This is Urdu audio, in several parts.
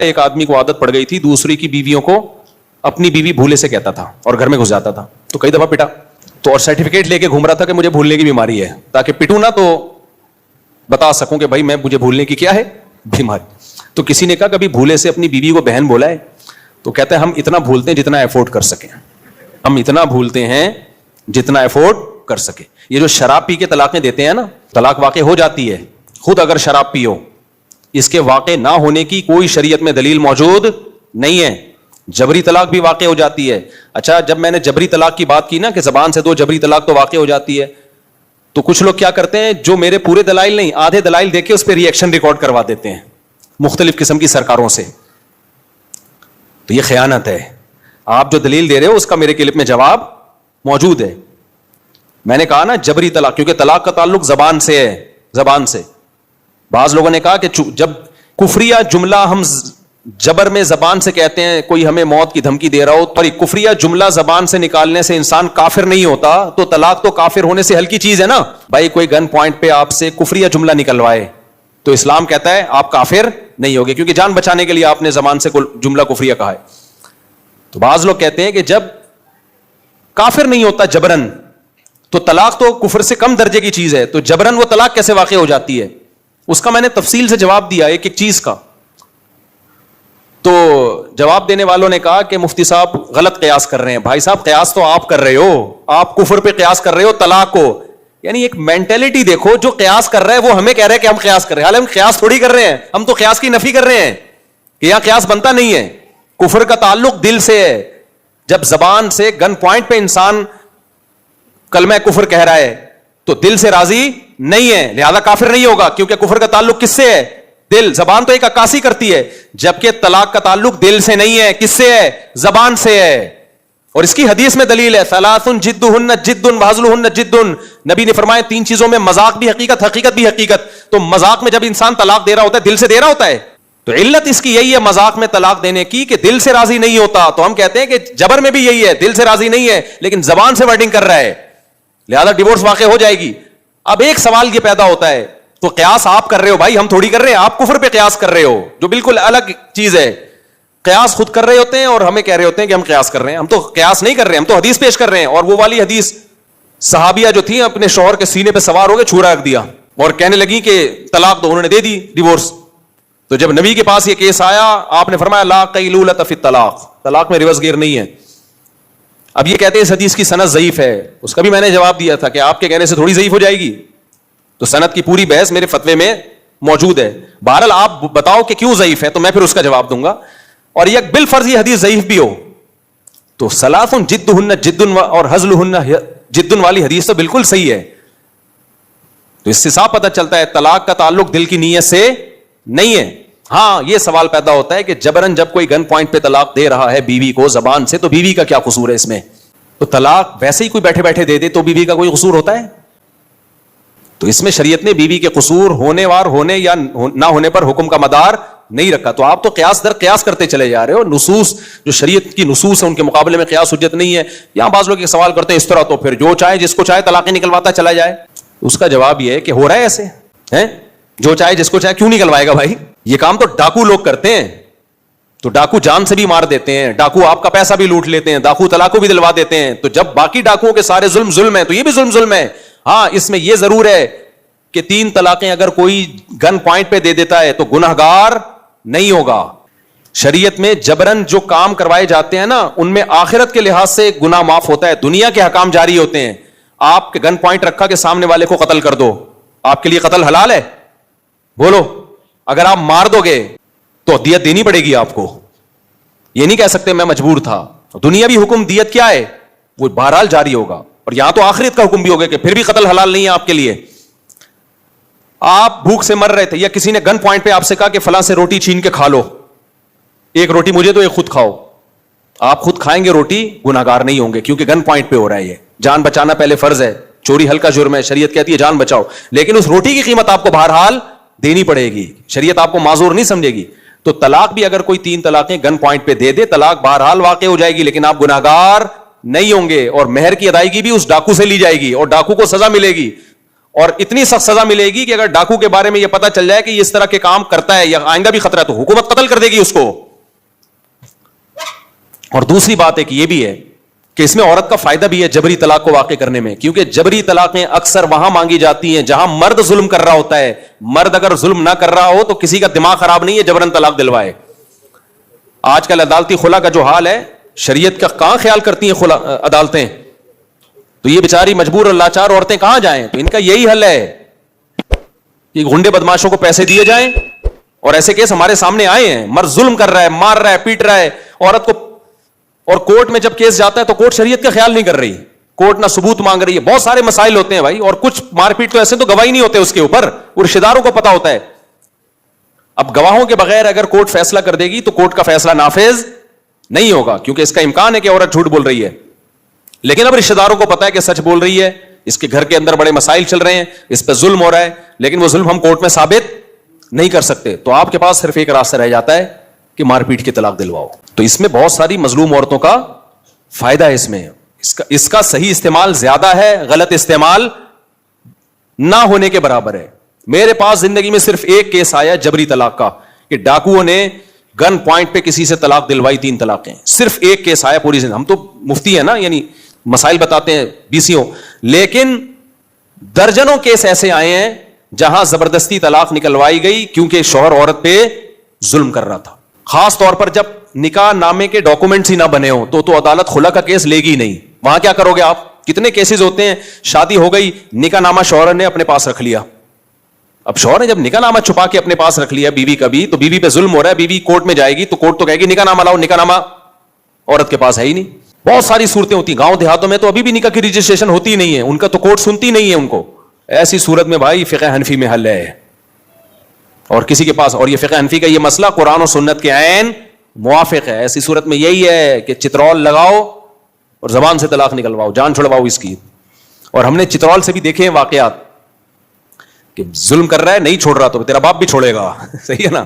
ایک آدمی کو عادت پڑ گئی تھی دوسری کی بیویوں کو اپنی بیوی بھولے سے کہتا تھا اور گھر میں گھس جاتا تھا, تو کئی دفعہ پٹا تو اور سرٹیفکیٹ لے کے گھوم رہا تھا کہ مجھے بھولنے کی بیماری ہے, تاکہ پٹوں نہ تو بتا سکوں کہ بھائی میں مجھے بھولنے کی کیا ہے بیماری. تو کسی نے کہا کبھی بھولے سے اپنی بیوی کو بہن بولا ہے؟ تو کہتے ہیں ہم اتنا بھولتے ہیں جتنا افورڈ کر سکیں, ہم اتنا بھولتے ہیں جتنا افورڈ کر سکے. یہ جو شراب پی کے طلاقیں دیتے ہیں نا, طلاق واقع ہو جاتی ہے خود اگر شراب پیو, اس کے واقع نہ ہونے کی کوئی شریعت میں دلیل موجود نہیں ہے. جبری طلاق بھی واقع ہو جاتی ہے. اچھا, جب میں نے جبری طلاق کی بات کی نا کہ زبان سے دو, جبری طلاق تو واقع ہو جاتی ہے, تو کچھ لوگ کیا کرتے ہیں جو میرے پورے دلائل نہیں آدھے دلائل دے کے اس پہ ری ایکشن ریکارڈ کروا دیتے ہیں مختلف قسم کی سرکاروں سے. تو یہ خیانت ہے. آپ جو دلیل دے رہے ہو اس کا میرے کلپ میں جواب موجود ہے. میں نے کہا نا جبری طلاق, کیونکہ طلاق کا تعلق زبان سے ہے, زبان سے. بعض لوگوں نے کہا کہ جب کفریہ جملہ ہم جبر میں زبان سے کہتے ہیں, کوئی ہمیں موت کی دھمکی دے رہا ہو, پر کفریہ جملہ زبان سے نکالنے سے انسان کافر نہیں ہوتا, تو طلاق تو کافر ہونے سے ہلکی چیز ہے نا. بھائی کوئی گن پوائنٹ پہ آپ سے کفریہ جملہ نکلوائے تو اسلام کہتا ہے آپ کافر نہیں ہوگے, کیونکہ جان بچانے کے لیے آپ نے زبان سے جملہ کفریہ کہا ہے. تو بعض لوگ کہتے ہیں کہ جب کافر نہیں ہوتا جبرن, تو طلاق تو کفر سے کم درجے کی چیز ہے, تو جبرن وہ طلاق کیسے واقع ہو جاتی ہے؟ اس کا میں نے تفصیل سے جواب دیا ایک ایک چیز کا. تو جواب دینے والوں نے کہا کہ مفتی صاحب غلط قیاس کر رہے ہیں. بھائی صاحب قیاس تو آپ کر رہے ہو, آپ کفر پہ قیاس کر رہے ہو طلاق کو. یعنی ایک مینٹلٹی دیکھو, جو قیاس کر رہا ہے وہ ہمیں کہہ رہے ہیں کہ ہم قیاس کر رہے ہیں, حالانکہ ہم قیاس تھوڑی کر رہے ہیں, ہم تو قیاس کی نفی کر رہے ہیں کہ یہاں قیاس بنتا نہیں ہے. کفر کا تعلق دل سے ہے. جب زبان سے گن پوائنٹ پہ انسان کلمہ کفر کہہ رہا ہے تو دل سے راضی نہیں ہے, لہذا کافر نہیں ہوگا, کیونکہ کفر کا تعلق کس سے ہے؟ دل. زبان تو ایک عکاسی کرتی ہے, جبکہ طلاق کا تعلق دل سے نہیں ہے. کس سے ہے؟ زبان سے ہے. اور اس کی حدیث میں دلیل ہے, ثلاث جدہن جد وہزلہن جد. نبی نے فرمایا تین چیزوں میں مذاق بھی حقیقت, حقیقت بھی حقیقت. تو مذاق میں جب انسان طلاق دے رہا ہوتا ہے دل سے دے رہا ہوتا ہے, تو علت اس کی یہی ہے مذاق میں طلاق دینے کی کہ دل سے راضی نہیں ہوتا. تو ہم کہتے ہیں کہ جبر میں بھی یہی ہے, دل سے راضی نہیں ہے لیکن زبان سے ورڈنگ کر رہا ہے, لہذا ڈیورس واقع ہو جائے گی. اب ایک سوال یہ پیدا ہوتا ہے, تو قیاس آپ کر رہے ہو بھائی, ہم تھوڑی کر رہے ہیں, آپ کفر پہ قیاس کر رہے ہو جو بالکل الگ چیز ہے. قیاس خود کر رہے ہوتے ہیں اور ہمیں کہہ رہے ہوتے ہیں کہ ہم قیاس کر رہے ہیں. ہم تو قیاس نہیں کر رہے ہیں, ہم تو حدیث پیش کر رہے ہیں. اور وہ والی حدیث صحابیہ جو تھی اپنے شوہر کے سینے پہ سوار ہو کے چھوڑا رکھ دیا اور کہنے لگی کہ طلاق دو, انہوں نے دے دی ڈیورس. تو جب نبی کے پاس یہ کیس آیا آپ نے فرمایا لا قیلولۃ فی الطلاق, طلاق میں ریورس گیئر نہیں ہے. اب یہ کہتے ہیں اس حدیث کی سند ضعیف ہے, اس کا بھی میں نے جواب دیا تھا کہ آپ کے کہنے سے تھوڑی ضعیف ہو جائے گی. تو سند کی پوری بحث میرے فتوے میں موجود ہے. بہرحال آپ بتاؤ کہ کیوں ضعیف ہے تو میں پھر اس کا جواب دوں گا. اور یہ بالفرض یہ حدیث ضعیف بھی ہو تو ثلاث جدہن جد اور ہزلہن جد والی حدیث تو بالکل صحیح ہے. تو اس سے صاف پتہ چلتا ہے طلاق کا تعلق دل کی نیت سے نہیں ہے. ہاں یہ سوال پیدا ہوتا ہے کہ جبرن جب کوئی گن پوائنٹ پہ طلاق دے رہا ہے بیوی کو زبان سے, تو بیوی کا کیا قصور ہے اس میں؟ تو طلاق ویسے ہی کوئی بیٹھے بیٹھے دے دے تو بیوی کا کوئی قصور ہوتا ہے؟ تو اس میں شریعت نے بیوی کے قصور ہونے وار ہونے یا نہ ہونے پر حکم کا مدار نہیں رکھا. تو آپ تو قیاس در قیاس کرتے چلے جا رہے ہو. نصوص جو شریعت کی نصوص ہیں ان کے مقابلے میں قیاس حجت نہیں ہے. یہاں بعض لوگ یہ سوال کرتے ہیں اس طرح, تو پھر جو چاہے جس کو چاہے طلاقیں نکلواتا چلا جائے. اس کا جواب یہ ہے کہ ہو رہا ہے ایسے ہیں, جو چاہے جس کو چاہے کیوں نکلوائے گا بھائی؟ یہ کام تو ڈاکو لوگ کرتے ہیں. تو ڈاکو جان سے بھی مار دیتے ہیں, ڈاکو آپ کا پیسہ بھی لوٹ لیتے ہیں, ڈاکو طلاق کو بھی دلوا دیتے ہیں. تو جب باقی ڈاکوؤں کے سارے ظلم ظلم ہے تو یہ بھی ظلم ظلم ہے. ہاں اس میں یہ ضرور ہے کہ 3 طلاقیں اگر کوئی گن پوائنٹ پہ دے دیتا ہے تو گنہگار نہیں ہوگا. شریعت میں جبرن جو کام کروائے جاتے ہیں نا ان میں آخرت کے لحاظ سے گناہ معاف ہوتا ہے, دنیا کے حکام جاری ہوتے ہیں. آپ کے گن پوائنٹ رکھا کہ سامنے والے کو قتل کر دو, آپ کے لیے قتل حلال ہے؟ بولو. اگر آپ مار دو گے تو دیت دینی پڑے گی آپ کو. یہ نہیں کہہ سکتے میں مجبور تھا. دنیا بھی حکم دیت کیا ہے وہ بہرحال جاری ہوگا, اور یہاں تو آخرت کا حکم بھی ہوگا کہ پھر بھی قتل حلال نہیں ہے آپ کے لیے. آپ بھوک سے مر رہے تھے یا کسی نے گن پوائنٹ پہ آپ سے کہا کہ فلاں سے روٹی چھین کے کھا لو, ایک روٹی مجھے تو ایک خود کھاؤ. آپ خود کھائیں گے روٹی, گناہگار نہیں ہوں گے کیونکہ گن پوائنٹ پہ ہو رہا ہے. یہ جان بچانا پہلے فرض ہے, چوری ہلکا جرم ہے, شریعت کہتی ہے جان بچاؤ, لیکن اس روٹی کی قیمت آپ کو بہرحال دینی پڑے گی. شریعت آپ کو معذور نہیں سمجھے گی. تو طلاق بھی اگر کوئی 3 طلاقیں گن پوائنٹ پہ دے دے طلاق بہرحال واقع ہو جائے گی, لیکن آپ گناہگار نہیں ہوں گے. اور مہر کی ادائیگی بھی اس ڈاکو سے لی جائے گی اور ڈاکو کو سزا ملے گی. اور اتنی سخت سزا ملے گی کہ اگر ڈاکو کے بارے میں یہ پتا چل جائے کہ یہ اس طرح کے کام کرتا ہے یا آئندہ بھی خطرہ ہے تو حکومت قتل کر دے گی اس کو. اور دوسری بات ایک یہ بھی ہے کہ اس میں عورت کا فائدہ بھی ہے جبری طلاق کو واقع کرنے میں, کیونکہ جبری طلاقیں اکثر وہاں مانگی جاتی ہیں جہاں مرد ظلم کر رہا ہوتا ہے. مرد اگر ظلم نہ کر رہا ہو تو کسی کا دماغ خراب نہیں ہے جبرن طلاق دلوائے. آج کل عدالتی خلا کا جو حال ہے, شریعت کا کہاں خیال کرتی ہیں عدالتیں, تو یہ بیچاری مجبور اور لاچار عورتیں کہاں جائیں؟ تو ان کا یہی حل ہے کہ گنڈے بدماشوں کو پیسے دیے جائیں. اور ایسے کیس ہمارے سامنے آئے ہیں, مرد ظلم کر رہا ہے, مار رہا ہے, پیٹ رہا ہے عورت کو, اور کورٹ میں جب کیس جاتا ہے تو کورٹ شریعت کا خیال نہیں کر رہی, کورٹ نہ ثبوت مانگ رہی ہے. بہت سارے مسائل ہوتے ہیں بھائی, اور کچھ مار پیٹ تو ایسے تو گواہی نہیں ہوتے اس کے اوپر, وہ رشتے داروں کو پتا ہوتا ہے. اب گواہوں کے بغیر اگر کورٹ فیصلہ کر دے گی تو کورٹ کا فیصلہ نافذ نہیں ہوگا, کیونکہ اس کا امکان ہے کہ عورت جھوٹ بول رہی ہے. لیکن اب رشتے داروں کو پتا ہے کہ سچ بول رہی ہے, اس کے گھر کے اندر بڑے مسائل چل رہے ہیں, اس پہ ظلم ہو رہا ہے, لیکن وہ ظلم ہم کورٹ میں ثابت نہیں کر سکتے, تو آپ کے پاس صرف ایک راستہ رہ جاتا ہے کہ مار پیٹ کے طلاق دلواؤ. تو اس میں بہت ساری مظلوم عورتوں کا فائدہ ہے. اس کا صحیح استعمال زیادہ ہے, غلط استعمال نہ ہونے کے برابر ہے. میرے پاس زندگی میں صرف ایک کیس آیا جبری طلاق کا کہ ڈاکوؤں نے گن پوائنٹ پہ کسی سے طلاق دلوائی, 3 طلاقیں. صرف ایک کیس آیا پوری زندگی. ہم تو مفتی ہیں نا, یعنی مسائل بتاتے ہیں BCO, لیکن درجنوں کیس ایسے آئے ہیں جہاں زبردستی طلاق نکلوائی گئی کیونکہ شوہر عورت پہ ظلم کر رہا تھا. خاص طور پر جب نکاح نامے کے ڈاکومنٹس ہی نہ بنے ہوں تو عدالت خلا کا کیس لے گی نہیں. وہاں کیا کرو گے آپ؟ کتنے کیسز ہوتے ہیں, شادی ہو گئی, نکاح نامہ شوہر نے اپنے پاس رکھ لیا. اب شوہر نے جب نکاح نامہ چھپا کے اپنے پاس رکھ لیا بیوی کا بھی, تو بیوی پہ ظلم ہو رہا ہے. بیوی کورٹ میں جائے گی تو کورٹ تو کہے گی نکاح نامہ لاؤ, نکاح نامہ عورت کے پاس ہے ہی نہیں. بہت ساری صورتیں ہوتی ہیں گاؤں دیہاتوں میں, تو ابھی بھی نکاح کی رجسٹریشن ہوتی نہیں ہے, ان کا تو کورٹ سنتی نہیں ہے ان کو. ایسی صورت میں بھائی فقہ حنفی میں حل ہے, اور کسی کے پاس, اور یہ فقہ حنفی کا یہ مسئلہ قرآن و سنت کے عین موافق ہے. ایسی صورت میں یہی ہے کہ چترول لگاؤ اور زبان سے طلاق نکلواؤ, جان چھڑواؤ اس کی. اور ہم نے چترول سے بھی دیکھے ہیں واقعات کہ ظلم کر رہا ہے, نہیں چھوڑ رہا تو تیرا باپ بھی چھوڑے گا. صحیح ہے نا.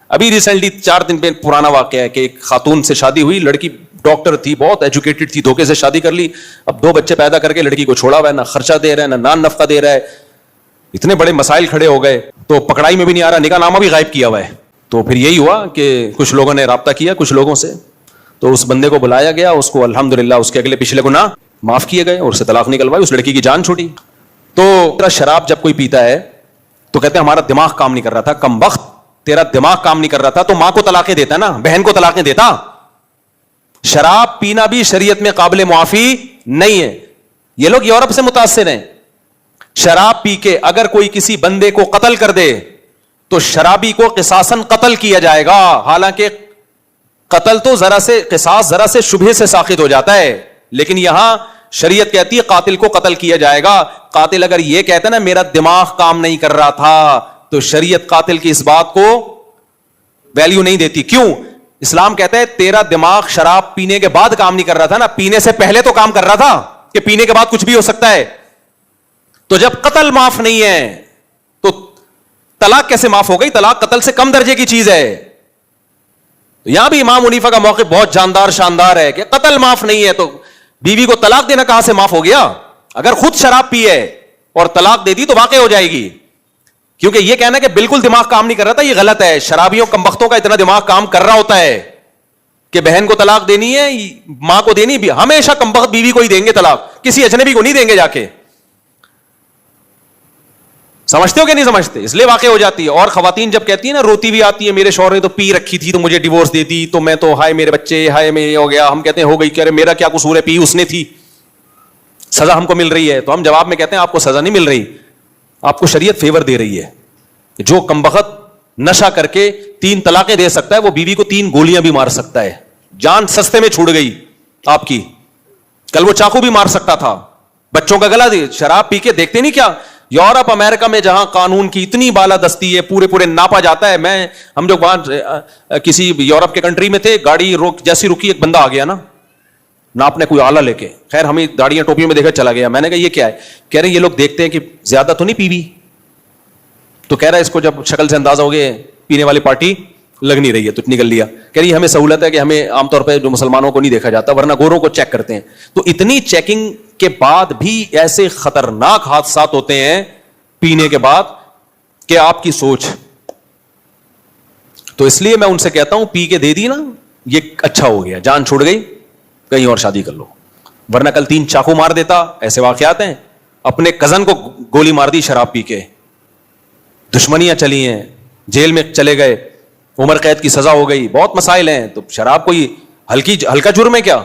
ابھی ریسنٹلی 4 دن پہ پرانا واقعہ ہے کہ ایک خاتون سے شادی ہوئی, لڑکی ڈاکٹر تھی, بہت ایجوکیٹڈ تھی, دھوکے سے شادی کر لی. اب 2 بچے پیدا کر کے لڑکی کو چھوڑا ہوا ہے, نہ خرچہ دے رہا ہے, نہ نان نفقہ دے رہا ہے. اتنے بڑے مسائل کھڑے ہو گئے تو پکڑائی میں بھی نہیں آ رہا, نکاح نامہ بھی غائب کیا ہوا ہے. تو پھر یہی ہوا کہ کچھ لوگوں نے رابطہ کیا کچھ لوگوں سے, تو اس بندے کو بلایا گیا, اس کو الحمدللہ اس کے اگلے پچھلے گناہ معاف کیے گئے اور اسے طلاق نکلوائی, اس لڑکی کی جان چھوٹی. تو شراب جب کوئی پیتا ہے تو کہتے ہیں ہمارا دماغ کام نہیں کر رہا تھا. کم وقت, تیرا دماغ کام نہیں کر رہا تھا تو ماں کو طلاقیں دیتا نا, بہن کو طلاقیں دیتا. شراب پینا بھی شریعت میں قابل معافی نہیں ہے. یہ لوگ یورپ سے متاثر ہیں. شراب پی کے اگر کوئی کسی بندے کو قتل کر دے تو شرابی کو قصاصاً قتل کیا جائے گا, حالانکہ قتل تو قصاص ذرا سے شبہے سے ساقط ہو جاتا ہے, لیکن یہاں شریعت کہتی ہے قاتل کو قتل کیا جائے گا. قاتل اگر یہ کہتا ہے نا میرا دماغ کام نہیں کر رہا تھا, تو شریعت قاتل کی اس بات کو ویلیو نہیں دیتی. کیوں؟ اسلام کہتا ہے تیرا دماغ شراب پینے کے بعد کام نہیں کر رہا تھا نا, پینے سے پہلے تو کام کر رہا تھا, کہ پینے کے بعد کچھ بھی ہو سکتا ہے. تو جب قتل معاف نہیں ہے تو طلاق کیسے معاف ہو گئی؟ طلاق قتل سے کم درجے کی چیز ہے. یہاں بھی امام حنیفہ کا موقف بہت جاندار شاندار ہے کہ قتل معاف نہیں ہے تو بیوی کو طلاق دینا کہاں سے معاف ہو گیا؟ اگر خود شراب پی ہے اور طلاق دے دی تو واقع ہو جائے گی. کیونکہ یہ کہنا کہ بالکل دماغ کام نہیں کر رہا تھا, یہ غلط ہے. شرابیوں کمبختوں کا اتنا دماغ کام کر رہا ہوتا ہے کہ بہن کو طلاق دینی ہے, ماں کو دینی بھی, ہمیشہ کمبخت بیوی کو ہی دیں گے طلاق, کسی اجنبی کو نہیں دیں گے جا کے. سمجھتے ہو کہ نہیں سمجھتے؟ اس لیے واقع ہو جاتی ہے. اور خواتین جب کہتی ہیں نا, روتی بھی آتی ہے, میرے شوہر نے تو پی رکھی تھی تو مجھے ڈیورس دے دی, تو میں تو ہائے میرے بچے, ہائے میں یہ ہو گیا. ہم کہتے ہیں ہو گئی, کہہ رہے میرا کیا قصور ہے, پی اس نے تھی, سزا ہم کو مل رہی ہے. تو ہم جواب میں کہتے ہیں آپ کو سزا نہیں مل رہی, آپ کو شریعت فیور دے رہی ہے. جو کمبخت نشہ کر کے 3 طلاقیں دے سکتا ہے وہ بیوی کو 3 گولیاں بھی مار سکتا ہے. جان سستے میں چھوٹ گئی آپ کی. کل وہ چاقو بھی مار سکتا تھا, بچوں کا گلا دے. شراب پی کے دیکھتے نہیں کیا یورپ امریکہ میں جہاں قانون کی اتنی بالادستی ہے, پورے ناپا جاتا ہے. ہم جو وہاں کسی یورپ کے کنٹری میں تھے, گاڑی جیسی رکی ایک بندہ آ گیا نا ناپنے, کوئی آلہ لے کے. خیر ہمیں داڑیاں ٹوپیوں میں دیکھا چلا گیا. میں نے کہا یہ کیا ہے؟ کہہ رہے یہ لوگ دیکھتے ہیں کہ زیادہ تو نہیں پیوی. تو کہہ رہا ہے اس کو جب شکل سے اندازہ ہو گیا پینے والی پارٹی لگ نہیں رہی ہے تو نکل لیا. کہہ رہی ہمیں سہولت ہے کہ ہمیں عام طور پہ جو مسلمانوں کو نہیں دیکھا جاتا, ورنہ گوروں کو چیک کرتے ہیں. تو اتنی چیکنگ کے بعد بھی ایسے خطرناک حادثات ہوتے ہیں پینے کے بعد کہ آپ کی سوچ. تو اس لیے میں ان سے کہتا ہوں پی کے دے دی نا یہ اچھا ہو گیا, جان چھوڑ گئی, کہیں اور شادی کر لو. ورنہ کل 3 چاقو مار دیتا, ایسے واقعات ہیں. اپنے کزن کو گولی مار دی شراب پی کے, دشمنیاں چلی ہیں, جیل میں چلے گئے, عمر قید کی سزا ہو گئی, بہت مسائل ہیں. تو شراب کوئی ہلکا جرم ہے کیا؟